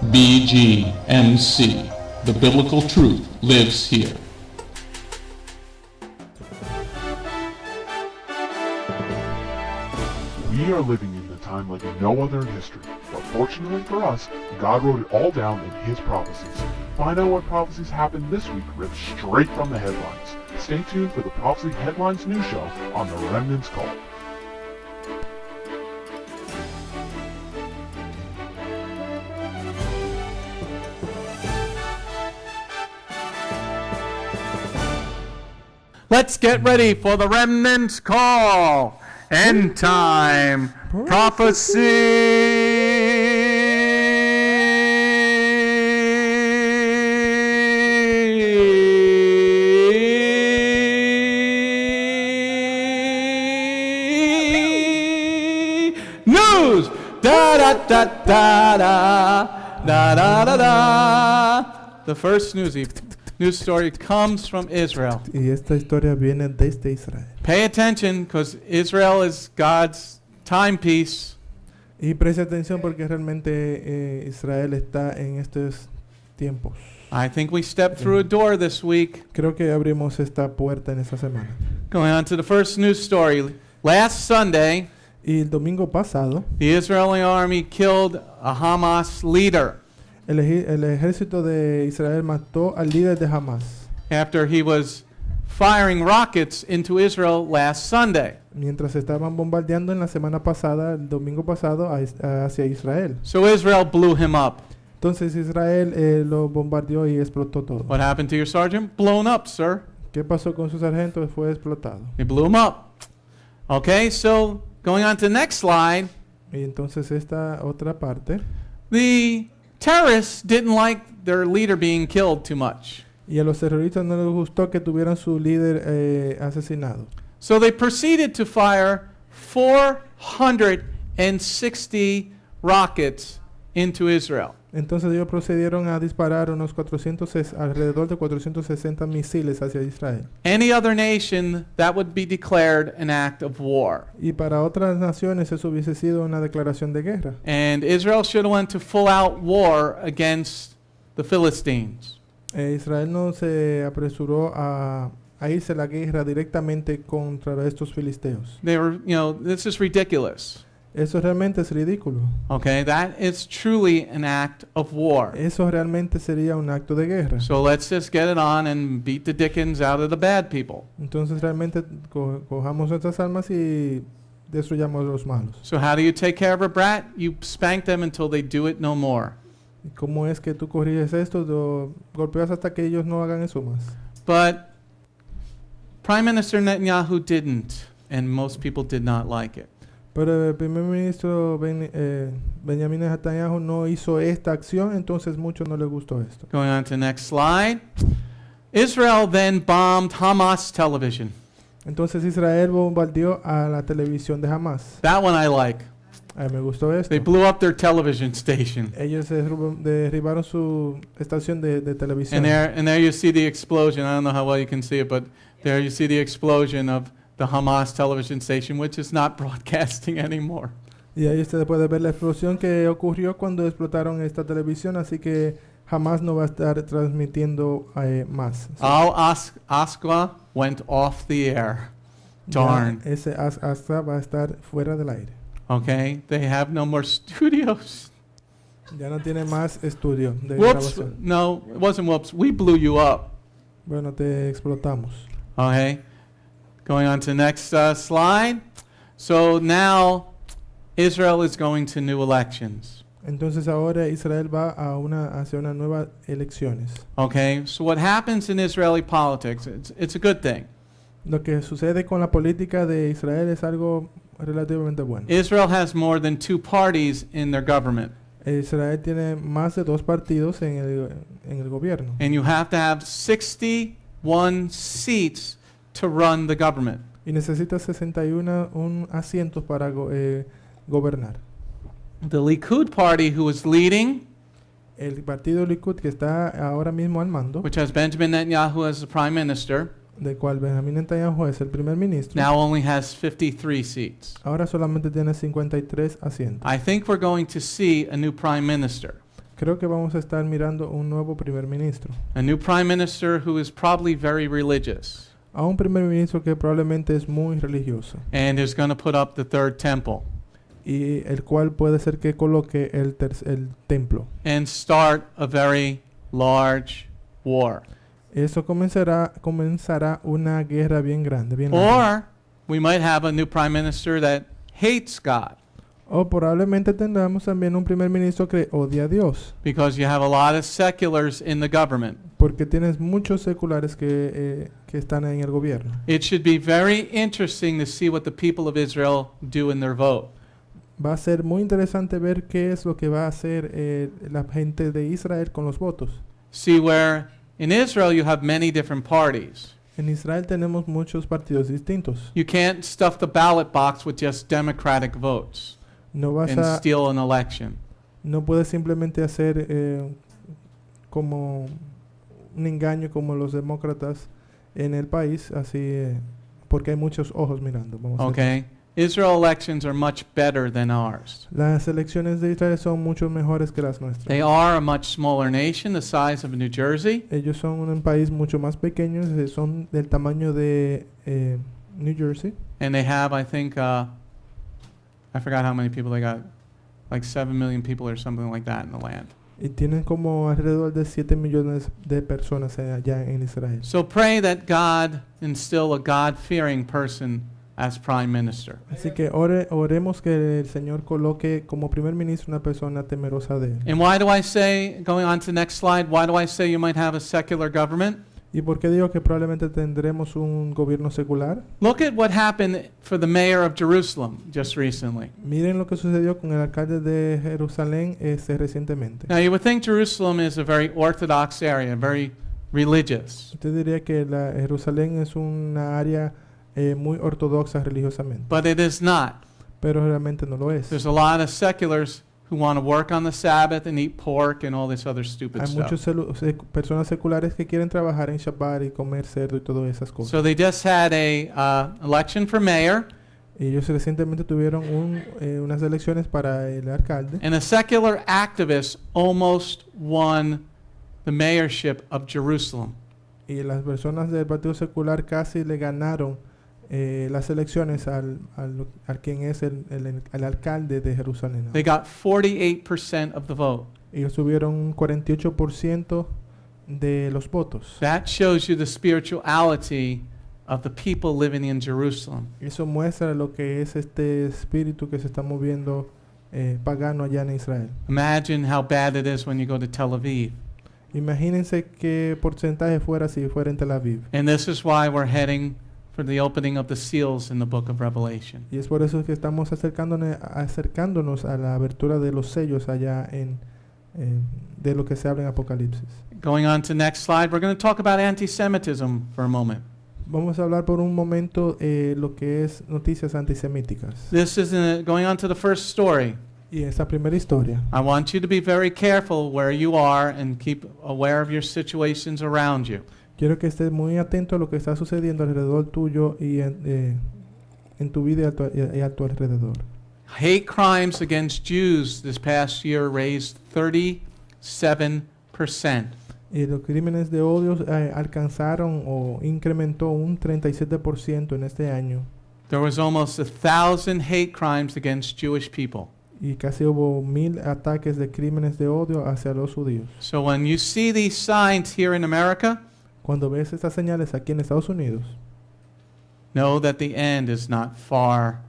Bgmc. The biblical truth lives here. We are living in a time like no other in history, but fortunately for us, God wrote it all down in His prophecies. Find out what prophecies happened this week ripped straight from the headlines. Stay tuned for the Prophecy Headlines news show on the Remnant's Call. Let's get ready for the Remnant's Call. End time prophecy news. Da da da da da da da da da. The first news story comes from Israel. Y esta historia viene desde Israel. Pay attention, because Israel is God's timepiece. Y preste atención porque realmente Israel está en estos tiempos. I think we stepped through a door this week. Creo que abrimos esta puerta en esta semana. Going on to the first news story. Last Sunday, Y el domingo pasado, the Israeli army killed a Hamas leader el ejército de Israel mató al líder de Hamas after he was firing rockets into Israel last Sunday. mientras estaban bombardeando en la semana pasada, el domingo pasado, hacia Israel. So Israel blew him up. Entonces Israel lo bombardeó y explotó todo. What happened to your sergeant? Blown up, sir. ¿Qué pasó con su sargento? Fue explotado. They blew him up. Okay, so going on to the next slide. Y entonces esta otra parte. The terrorists didn't like their leader being killed too much. Y a los terroristas no les gustó que tuvieran su líder asesinado. So they proceeded to fire 460 rockets into Israel. Entonces ellos procedieron a disparar alrededor de 460 misiles hacia Israel. Any other nation, that would be declared an act of war. Y para otras naciones eso hubiese sido una declaración de guerra. And Israel should have went to full-out war against the Philistines. Israel no se apresuró a irse a la guerra directamente contra estos filisteos. They were, this is ridiculous. Eso realmente es ridículo. Okay, that is truly an act of war. Eso realmente sería un acto de guerra. So let's just get it on and beat the dickens out of the bad people. Entonces realmente cojamos nuestras armas y destruyamos a los malos. So how do you take care of a brat? You spank them until they do it no more. ¿Y cómo es que tú corriges esto? Golpeas hasta que ellos no hagan eso más. But Prime Minister Netanyahu didn't, and most people did not like it. Pero el primer ministro Benjamin Netanyahu no hizo esta acción, entonces muchos no les gustó esto. Going on to the next slide. Israel then bombed Hamas television. Entonces Israel bombardeó a la televisión de Hamas. That one I like. A mí me gustó esto. They blew up their television station. Ellos derribaron su estación de televisión. And there you see the explosion. I don't know how well you can see it, but there you see the explosion of the Hamas television station, which is not broadcasting anymore. Y ahí usted puede ver la explosión que ocurrió cuando explotaron esta televisión, así que jamás no va a estar transmitiendo más. Al Aqsa went off the air. Darn. Ya ese Aqsa va a estar fuera del aire. Okay, they have no more studios. Ya no tiene más estudio de Whoops, grabación. no, it wasn't whoops. We blew you up. Bueno, te explotamos. Okay, going on to the next slide. So now Israel is going to new elections. Entonces ahora Israel va hacia una nueva elecciones. Okay, so what happens in Israeli politics, it's a good thing. Lo que sucede con la política de Israel es algo relativamente bueno. Israel has more than 2 parties in their government. Israel tiene más de 2 partidos en el gobierno. And you have to have 61 seats to run the government. Y necesita 61 asientos para gobernar. The Likud party, who is leading, El partido Likud, que está ahora mismo al mando, which has Benjamin Netanyahu as the prime minister, del cual Benjamin Netanyahu es el primer ministro, now only has 53 seats. ahora solamente tiene 53 asientos. I think we're going to see a new prime minister. Creo que vamos a estar mirando un nuevo primer ministro. A new prime minister who is probably very religious A un primer ministro que probablemente es muy religioso and is going to put up the third temple y el cual puede ser que coloque el templo. and start a very large war. Eso comenzará una guerra bien grande, bien larga. Or we might have a new prime minister that hates God O probablemente tendremos también un primer ministro que odia a Dios, because you have a lot of seculars in the government. porque tienes muchos seculares que están en el gobierno. It should be very interesting to see what the people of Israel do in their vote. Va a ser muy interesante ver qué es lo que va a hacer la gente de Israel con los votos. See, where in Israel you have many different parties. En Israel tenemos muchos partidos distintos. You can't stuff the ballot box with just Democratic votes No vas and a, steal an election. no puedes simplemente hacer como un engaño como los demócratas en el país, así porque hay muchos ojos mirando. Vamos a decir. Okay? Israel elections are much better than ours. Las elecciones de Israel son mucho mejores que las nuestras. They are a much smaller nation, the size of New Jersey, Ellos son un país mucho más pequeño, son del tamaño de New Jersey. and they have, I think, I forgot how many people they got, like 7 million people or something like that in the land. Y tienen como alrededor de 7 millones de personas allá en Israel. So pray that God instill a God-fearing person as prime minister. Así que oremos que el Señor coloque como primer ministro una persona temerosa de él. And why do I say, going on to the next slide, why do I say you might have a secular government? ¿Y por qué digo que probablemente tendremos un gobierno secular? Look at what happened for the mayor of Jerusalem just recently. Miren lo que sucedió con el alcalde de Jerusalén recientemente. Now you would think Jerusalem is a very orthodox area, very religious. Usted diría que Jerusalén es una área muy ortodoxa religiosamente, But it is not. pero realmente no lo es. There's a lot of seculars who want to work on the Sabbath and eat pork and all this other stupid Hay stuff. muchas personas seculares que quieren trabajar en Shabbat y comer cerdo y todas esas cosas. So they just had a election for mayor, Y ellos recientemente tuvieron unas elecciones para el alcalde and a secular activist almost won the mayorship of Jerusalem. y las personas del partido secular casi le ganaron las elecciones al quien es el alcalde de Jerusalén. They got 48% of the vote. Ellos tuvieron un 48% de los votos. That shows you the spirituality of the people living in Jerusalem. Eso muestra lo que es este espíritu que se está moviendo pagano allá en Israel. Imagine how bad it is when you go to Tel Aviv. Imagínense qué porcentaje fuera si fuera en Tel Aviv. And this is why we're heading for the opening of the seals in the book of Revelation. Y es por eso que estamos acercándonos a la abertura de los sellos allá de lo que se habla en Apocalipsis. Going on to next slide, we're going to talk about anti-Semitism for a moment. Vamos a hablar por un momento lo que es noticias antisemíticas. This is going on to the first story. Y esa primera historia. I want you to be very careful where you are and keep aware of your situations around you. Quiero que estés muy atento a lo que está sucediendo alrededor tuyo y en tu vida y a tu alrededor. Hate crimes against Jews this past year raised 37%. Y los crímenes de odio alcanzaron o incrementó un 37% en este año. There was almost 1,000 hate crimes against Jewish people. Y casi hubo 1,000 ataques de crímenes de odio hacia los judíos. So when you see these signs here in America, Cuando ves estas señales aquí en Estados Unidos, know that the end is not far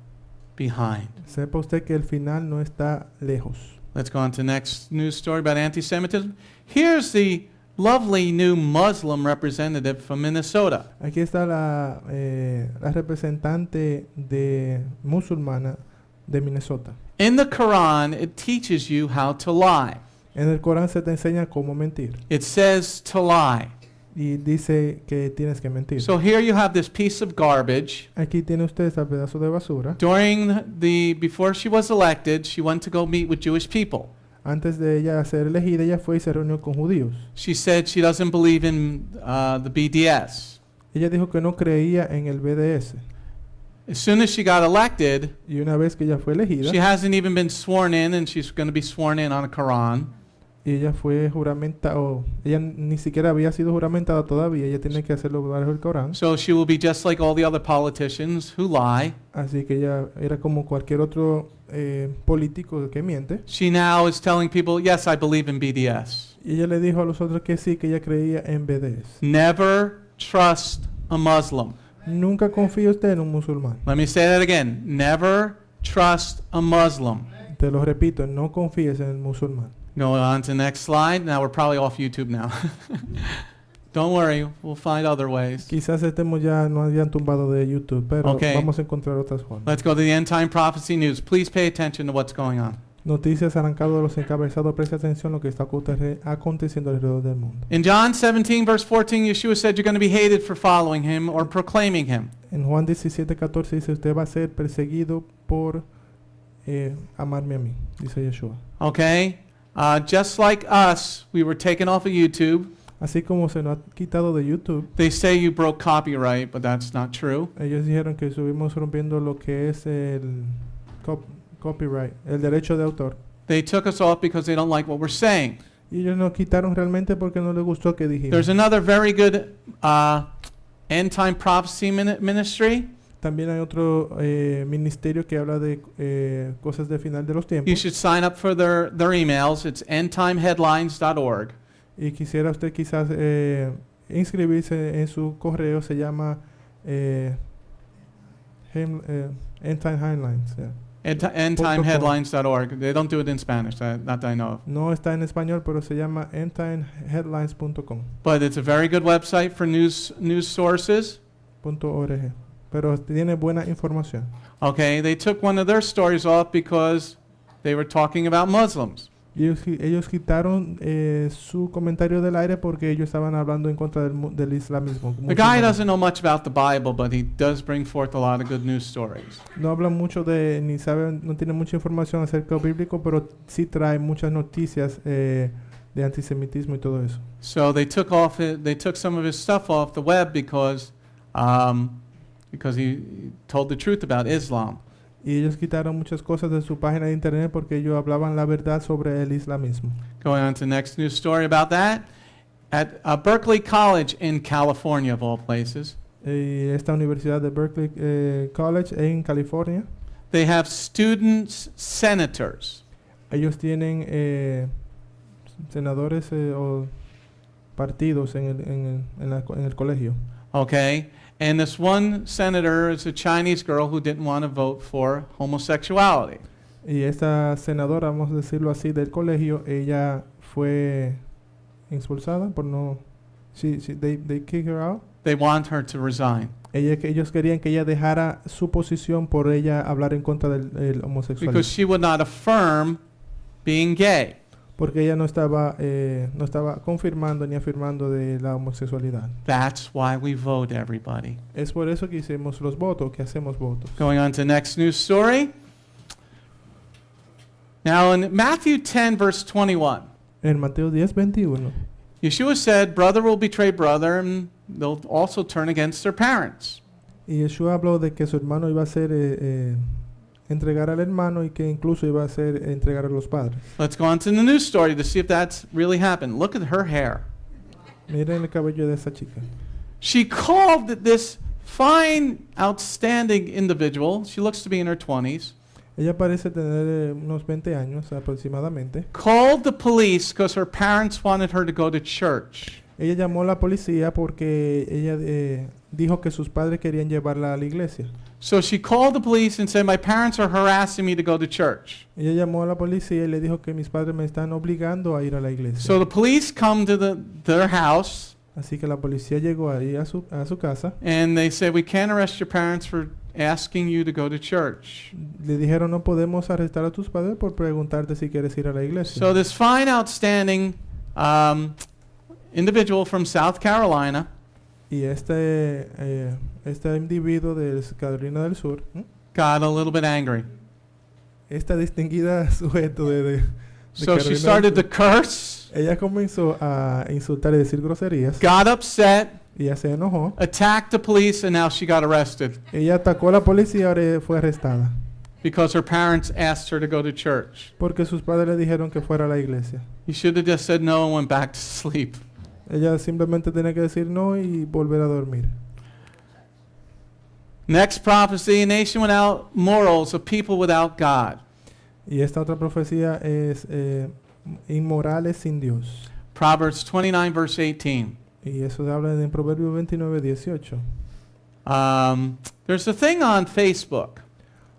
behind. sepa usted que el final no está lejos. Let's go on to the next news story about anti-Semitism. Here's the lovely new Muslim representative from Minnesota. Aquí está la representante musulmana de Minnesota. In the Quran, it teaches you how to lie. En el Corán se te enseña cómo mentir. It says to lie. Y dice que tienes que mentir. So here you have this piece of garbage. Aquí tiene usted este pedazo de basura. Before she was elected, she went to go meet with Jewish people. Antes de ella ser elegida, ella fue y se reunió con judíos. She said she doesn't believe in the BDS. Ella dijo que no creía en el BDS. As soon as she got elected, Y una vez que ella fue elegida, she hasn't even been sworn in, and she's going to be sworn in on a Quran. Y ella fue juramentada, o ella ni siquiera había sido juramentada todavía, ella tiene que hacerlo bajo el Corán. So she will be just like all the other politicians who lie. Así que ella era como cualquier otro político que miente. She now is telling people, yes, I believe in BDS. Y ella le dijo a los otros que sí, que ella creía en BDS. Never trust a Muslim. Nunca confíe usted en un musulmán. Let me say that again. Never trust a Muslim. Te lo repito, no confíes en el musulmán. Going on to the next slide. Now we're probably off YouTube now. Don't worry, we'll find other ways. Quizás estemos ya, no hayan tumbado de YouTube, pero Okay. vamos a encontrar otras formas. Let's go to the end time prophecy news. Please pay attention to what's going on. Noticias arrancado de los encabezados. Presta atención a lo que está aconteciendo alrededor del mundo. In John 17, verse 14, Yeshua said you're going to be hated for following him or proclaiming him. En Juan 17:14 dice, usted va a ser perseguido por amarme a mí, dice Yeshua. Okay? Just like us, we were taken off of YouTube. Así como se nos ha quitado de YouTube, They say you broke copyright, but that's not true. ellos dijeron que estuvimos rompiendo lo que es el copyright, el derecho de autor. They took us off because they don't like what we're saying. Y ellos nos quitaron realmente porque no les gustó que dijimos. There's another very good end time prophecy ministry. También hay otro ministerio que habla de cosas de final de los You tiempos. should sign up for their emails. It's endtimeheadlines.org. Y quisiera usted quizás inscribirse en su correo. Se llama End Time Headlines. Yeah. Endtimeheadlines.org. They don't do it in Spanish, not that I know of. No está en español, pero se llama endtimeheadlines.com. But it's a very good website for news sources. .org. Pero tiene buena información. Okay, they took one of their stories off because they were talking about Muslims. Y ellos quitaron su comentario del aire porque ellos estaban hablando en contra del islamismo. The guy doesn't know much about the Bible, but he does bring forth a lot of good news stories. No habla mucho de, ni sabe, no tiene mucha información acerca del bíblico, pero sí trae muchas noticias de antisemitismo y todo eso. So they took some of his stuff off the web because he told the truth about Islam. Y ellos quitaron muchas cosas de su página de internet porque ellos hablaban la verdad sobre el islamismo. Going on to the next news story about that. At Berkeley College in California, of all places, Y esta universidad de Berkeley College en California, they have students senators. ellos tienen senadores o partidos en el colegio. Okay? And this one senator is a Chinese girl who didn't want to vote for homosexuality. Y esta senadora, vamos a decirlo así, del colegio, ella fue expulsada por no... they kicked her out. They want her to resign. Ellos querían que ella dejara su posición por ella hablar en contra del homosexualismo. Because she would not affirm being gay. Porque ella no estaba confirmando ni afirmando de la homosexualidad. That's why we vote, everybody. Es por eso que hicimos los votos, que hacemos votos. Going on to the next news story. Now in Matthew 10, verse 21, En Mateo 10:21, Yeshua said, brother will betray brother, and they'll also turn against their parents. y Yeshua habló de que su hermano iba a ser entregar al hermano y que incluso iba a ser entregar a los padres. Let's go on to the news story to see if that's really happened. Look at her hair. Miren el cabello de esa chica. She called this fine, outstanding individual, she looks to be in her 20s, Ella parece tener unos 20 años aproximadamente. called the police because her parents wanted her to go to church. Ella llamó a la policía porque ella dijo que sus padres querían llevarla a la iglesia. So she called the police and said, my parents are harassing me to go to church. Ella llamó a la policía y le dijo que mis padres me están obligando a ir a la iglesia. So the police come to their house Así que la policía llegó ahí a su casa. and they said, we can't arrest your parents for asking you to go to church. Le dijeron, no podemos arrestar a tus padres por preguntarte si quieres ir a la iglesia. So this fine, outstanding individual from South Carolina Y este individuo de Carolina del Sur, got a little bit angry. esta distinguida sujeto de So she Carolina started del to Sur, curse, ella comenzó a insultar y decir groserías. got upset, Y ella se enojó. attacked the police, and now she got arrested. Ella atacó a la policía y ahora fue arrestada. because her parents asked her to go to church. porque sus padres le dijeron que fuera a la iglesia. You should have just said no and went back to sleep. Ella simplemente tenía que decir no y volver a dormir. Next prophecy, a nation without morals, a people without God. Y esta otra profecía es inmorales sin Dios. Proverbs 29, verse 18. Y eso se habla en Proverbios 29, 18. There's a thing on Facebook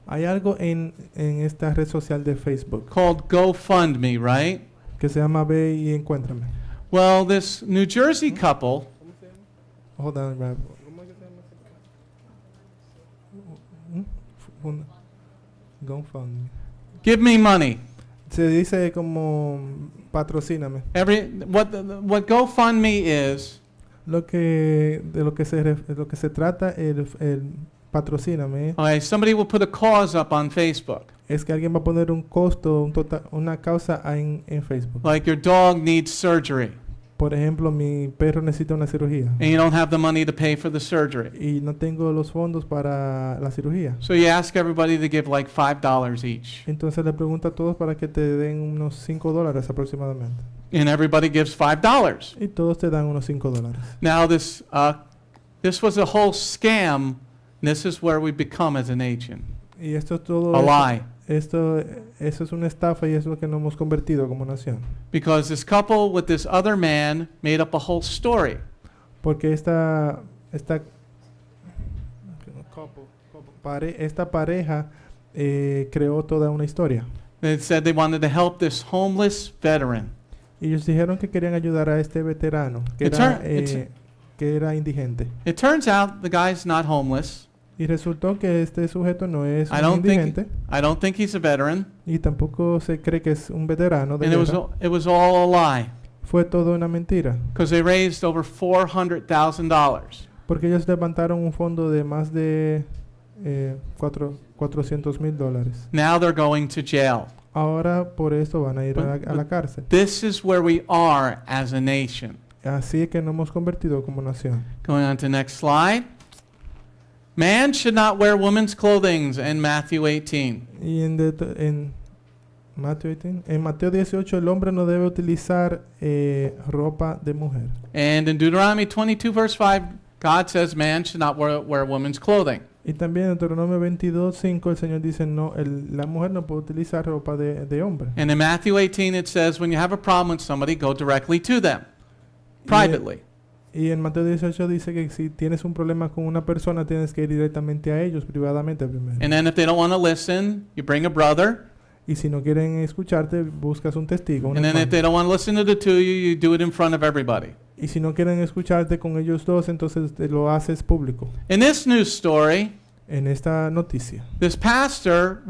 Hay algo en esta red social de Facebook called GoFundMe, right? que se llama Ve y Encuéntrame. Well, this New Jersey couple, Hold on, Rab. GoFundMe. give me money. Se dice como patrocíname. What GoFundMe is, Lo que se trata el patrocíname okay, somebody will put a cause up on Facebook, es que alguien va a poner un costo, una causa en Facebook. like your dog needs surgery, Por ejemplo, mi perro necesita una cirugía and you don't have the money to pay for the surgery. y no tengo los fondos para la cirugía. So you ask everybody to give like $5 each, Entonces le pregunto a todos para que te den unos $5 aproximadamente. and everybody gives $5. Y todos te dan unos $5. Now this was a whole scam. This is where we become as a nation. Y esto es todo. A lie. Eso es una estafa y es lo que nos hemos convertido como nación. Because this couple with this other man made up a whole story. Porque esta pareja creó toda una historia. They said they wanted to help this homeless veteran. Y ellos dijeron que querían ayudar a este veterano que era indigente. It turns out the guy's not homeless. Y resultó que este sujeto no es I un don't indigente think he's a veteran. y tampoco se cree que es un veterano de And guerra. it was all a lie. Fue todo una mentira. Because they raised over $400,000. Porque ellos levantaron un fondo de más de $400,000. Now they're going to jail. Ahora por eso van a ir a la cárcel. This is where we are as a nation. Así es que nos hemos convertido como nación. Going on to next slide. Man should not wear women's clothing in Matthew 18. Y en Mateo 18 el hombre no debe utilizar ropa de mujer. And in Deuteronomy 22 verse 5, God says man should not wear women's clothing. Y también en Deuteronomio 22:5 el Señor dice no, la mujer no puede utilizar ropa de hombre. And in Matthew 18 it says when you have a problem with somebody, go directly to them, privately. Y en Mateo 18 dice que si tienes un problema con una persona tienes que ir directamente a ellos privadamente primero. And then if they don't want to listen, you bring a brother. Y si no quieren escucharte, buscas un testigo, un And then if hermano. they don't want to listen to the two of you, you do it in front of everybody. Y si no quieren escucharte con ellos dos, entonces te lo haces público. In this news story, En esta noticia, this pastor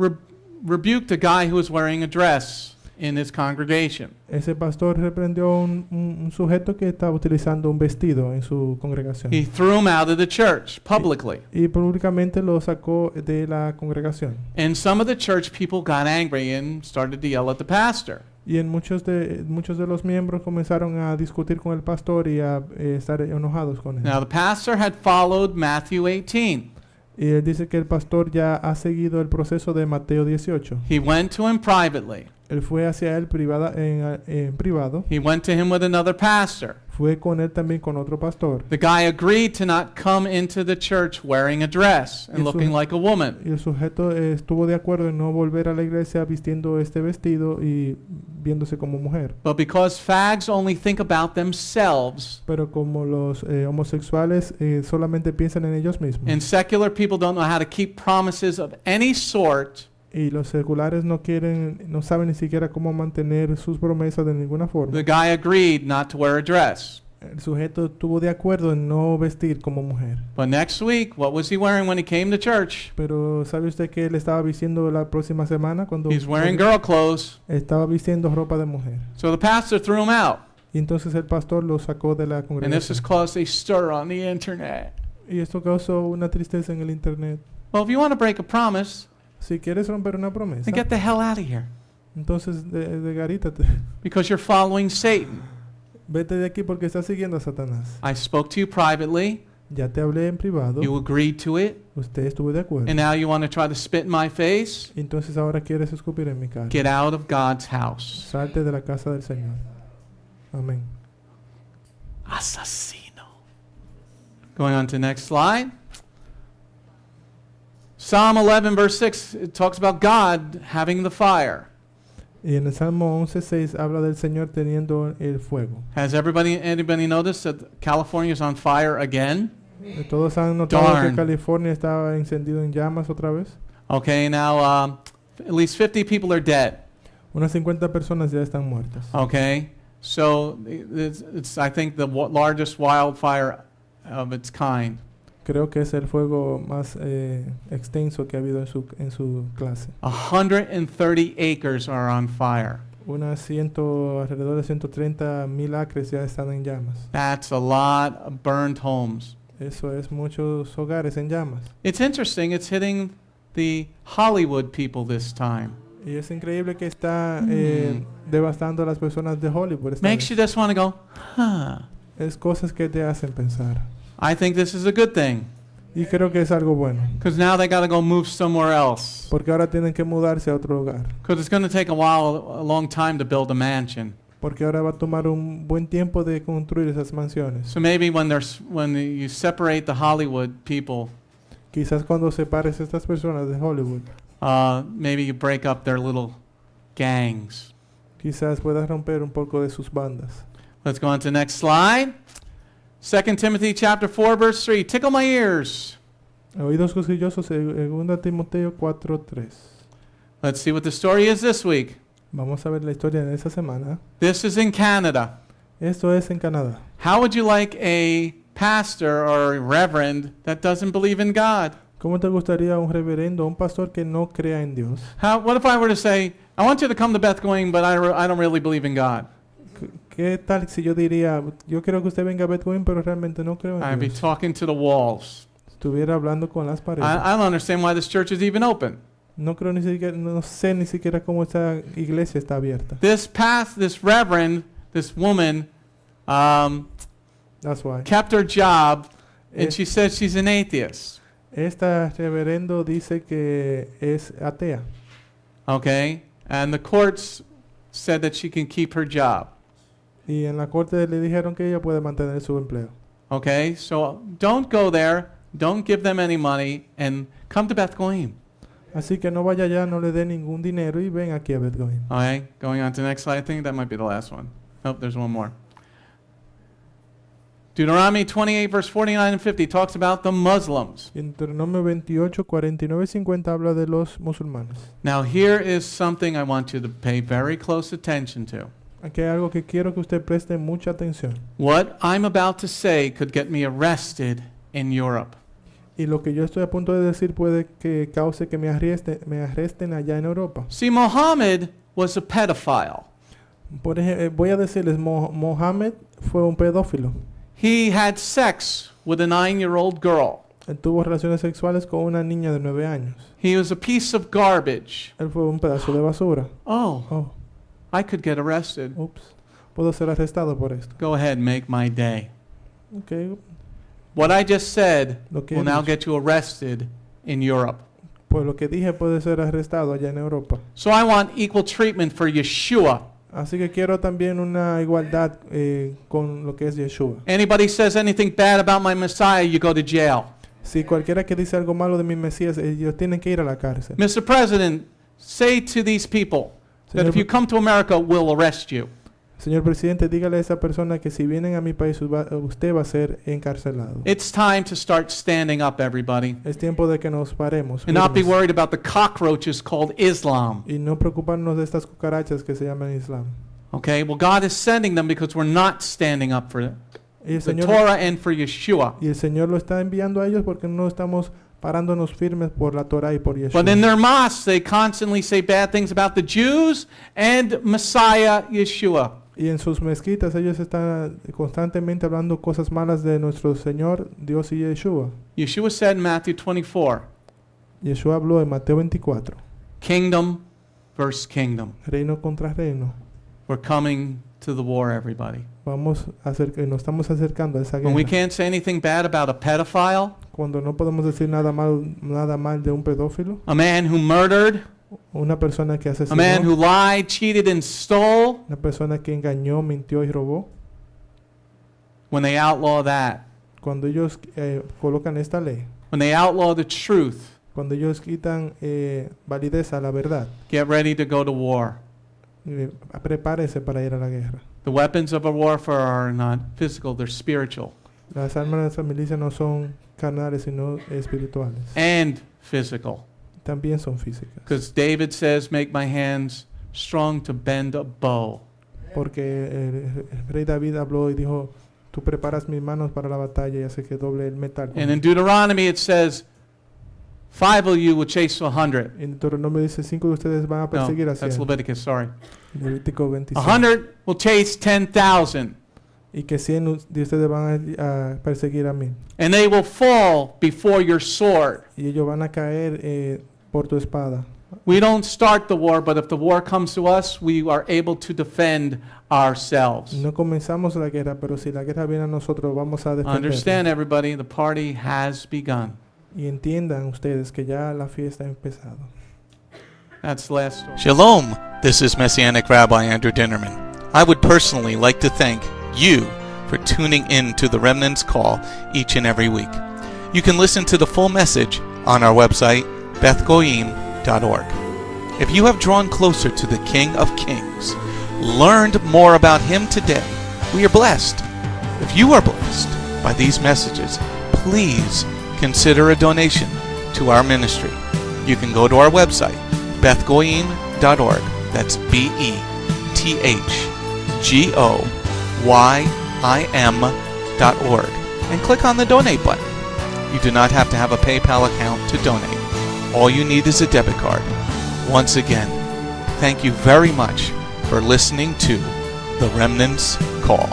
rebuked a guy who was wearing a dress in his congregation. ese pastor reprendió a un sujeto que estaba utilizando un vestido en su congregación. He threw him out of the church publicly. Y públicamente lo sacó de la congregación. And some of the church people got angry and started to yell at the pastor. Y muchos de los miembros comenzaron a discutir con el pastor y a estar enojados con él. Now the pastor had followed Matthew 18. Y él dice que el pastor ya ha seguido el proceso de Mateo 18. He went to him privately. Él fue hacia él en privado. He went to him with another pastor. Fue con él también con otro pastor. The guy agreed to not come into the church wearing a dress and looking like a woman. Y el sujeto estuvo de acuerdo en no volver a la iglesia vistiendo este vestido y viéndose como mujer. But because fags only think about themselves Pero como los homosexuales solamente piensan en ellos mismos and secular people don't know how to keep promises of any sort, y los seculares no saben ni siquiera cómo mantener sus promesas de ninguna forma. the guy agreed not to wear a dress. El sujeto estuvo de acuerdo en no vestir como mujer. But next week, what was he wearing when he came to church? Pero ¿sabe usted que él estaba vistiendo la próxima semana cuando He's wearing girl clothes. estaba vistiendo ropa de mujer? So the pastor threw him out. Y entonces el pastor lo sacó de la And this congregación. has caused a stir on the internet. Y esto causó una tristeza en el internet. Well, if you want to break a promise, Si quieres romper una promesa, then get the hell out of here. entonces garítate. Because you're following Satan. Vete de aquí porque estás siguiendo a Satanás. I spoke to you privately. Ya te hablé en privado. You agreed to it. Usted estuvo de acuerdo. And now you want to try to spit in my face? Entonces ahora quieres escupir en mi cara. Get out of God's house. Salte de la casa del Señor. Amén. Asesino. Going on to the next slide. Psalm 11 verse 6, it talks about God having the fire. Y en el Salmo 11:6 habla del Señor teniendo el fuego. Has anybody noticed that California is on fire again? Todos han notado Darn. que California estaba encendido en llamas otra vez. Okay, now at least 50 people are dead. Unas 50 personas ya están muertas. Okay, so it's I think the largest wildfire of its kind. Creo que es el fuego más extenso que ha habido en su clase. 130 acres are on fire. Alrededor de 130,000 acres ya están en llamas. That's a lot of burned homes. Eso es muchos hogares en llamas. It's interesting, it's hitting the Hollywood people this time. Y es increíble que está devastando a las personas de Hollywood. esta Makes vez. you just want to go, huh. Es cosas que te hacen pensar. I think this is a good thing. Y creo que es algo bueno. Because now they got to go move somewhere else. Porque ahora tienen que mudarse a otro lugar. Because it's going to take a long time to build a mansion. Porque ahora va a tomar un buen tiempo de construir esas mansiones. So maybe when you separate the Hollywood people, Quizás cuando separes a estas personas de Hollywood, maybe you break up their little gangs. quizás puedas romper un poco de sus bandas. Let's go on to the next slide. 2 Timothy chapter 4 verse 3. Tickle my ears. Oídos cosquillosos, 2 Timoteo 4:3. Let's see what the story is this week. Vamos a ver la historia de esta semana. This is in Canada. Esto es en Canadá. How would you like a pastor or a reverend that doesn't believe in God? ¿Cómo te gustaría un reverendo o un pastor que no crea en Dios? What if I were to say, I want you to come to Beth Goyim, but I don't really believe in God? ¿Qué tal si yo diría, yo quiero que usted venga a Beth Goyim, pero realmente no creo en I'd be Dios? talking to the walls. Estuviera hablando con las paredes. I don't understand why this church is even open. No sé ni siquiera cómo esta iglesia está abierta. This reverend, this woman, That's why. kept her job, and Eh. she said she's an atheist. Esta reverendo dice que es atea. Okay? And the courts said that she can keep her job. Y en la corte le dijeron que ella puede mantener su empleo. Okay? So don't go there, don't give them any money, and come to Beth Goyim. Así que no vaya allá, no le dé ningún dinero y ven aquí a Beth Goyim. Okay? Going on to the next slide. I think that might be the last one. Nope, there's one more. Deuteronomy 28 verse 49 and 50 talks about the Muslims. Y en Deuteronomio 28, 49 y 50 habla de los musulmanes. Now here is something I want you to pay very close attention to. Aquí hay algo que quiero que usted preste mucha atención. What I'm about to say could get me arrested in Europe. Y lo que yo estoy a punto de decir puede que cause que me arresten allá en Europa. See, Muhammad was a pedophile. Por ejemplo, voy a decirles, Mohammed fue un pedófilo. He had sex with a 9-year-old girl. Él tuvo relaciones sexuales con una niña de 9 años. He was a piece of garbage. Él fue un pedazo de basura. Oh, Oh, I could get arrested. ups. Puedo ser arrestado por esto. Go ahead, make my day. Okay. What I just said Lo que will he now dicho. get you arrested in Europe. Pues lo que dije puede ser arrestado allá en Europa. So I want equal treatment for Yeshua. Así que quiero también una igualdad con lo que es Yeshua. Anybody says anything bad about my Messiah, you go to jail. Si cualquiera que dice algo malo de mi Mesías, ellos tienen que ir a la cárcel. Mr. President, say to these people that if you come to America, we'll arrest you. Señor presidente, dígale a esa persona que si vienen a mi país, usted va a ser encarcelado. It's time to start standing up, everybody, Es tiempo de que nos paremos and not be firmes, worried about the cockroaches called Islam. y no preocuparnos de estas cucarachas que se llaman Islam. Okay, well, God is sending them because we're not standing up for Y el the Señor, Torah and for Yeshua. y el Señor lo está enviando a ellos porque no estamos parándonos firmes por la Torah y por Yeshua. But in their mosques, they constantly say bad things about the Jews and Messiah Yeshua. Y en sus mezquitas ellos están constantemente hablando cosas malas de nuestro Señor, Dios y Yeshua. Yeshua said in Matthew 24, Yeshua habló en Mateo 24, kingdom versus kingdom. reino contra reino. We're coming to the war, everybody. Nos estamos acercando a esa When we guerra. can't say anything bad about a pedophile, Cuando no podemos decir nada mal de un pedófilo, a man who murdered, una persona que a man who asesinó, lied, cheated, and stole, una persona que engañó, mintió y robó. when they outlaw that, Cuando ellos colocan esta ley, when they outlaw the truth, cuando ellos quitan validez a la verdad, get ready to go to war. prepárese para ir a la guerra. The weapons of our warfare are not physical, they're spiritual Las armas de esa milicia no son carnales, sino espirituales. and physical. También son físicas. Because David says, make my hands strong to bend a bow. Porque el rey David habló y dijo, tú preparas mis manos para la batalla y hace que doble el metal. And in Deuteronomy it says, 5 of you will chase 100. En Deuteronomio dice, 5 de ustedes van a No, perseguir a that's 100. Leviticus, sorry. Levítico 25. 100 will chase 10,000. Y que 100 de ustedes van a perseguir a 1000. And they will fall before your sword. Y ellos van a caer por tu espada. We don't start the war, but if the war comes to us, we are able to defend ourselves. No comenzamos la guerra, pero si la guerra viene a nosotros, vamos a Understand, defender. everybody, the party has begun. Y entiendan ustedes que ya la fiesta ha empezado. That's the last story. Shalom, this is Messianic Rabbi Andrew Dinnerman. I would personally like to thank you for tuning in to the Remnant's Call each and every week. You can listen to the full message on our website, bethgoyim.org. If you have drawn closer to the King of Kings, learned more about Him today, we are blessed. If you are blessed by these messages, please consider a donation to our ministry. You can go to our website, bethgoyim.org. That's BETHGOYIM.org. And click on the donate button. You do not have to have a PayPal account to donate. All you need is a debit card. Once again, thank you very much for listening to The Remnant's Call.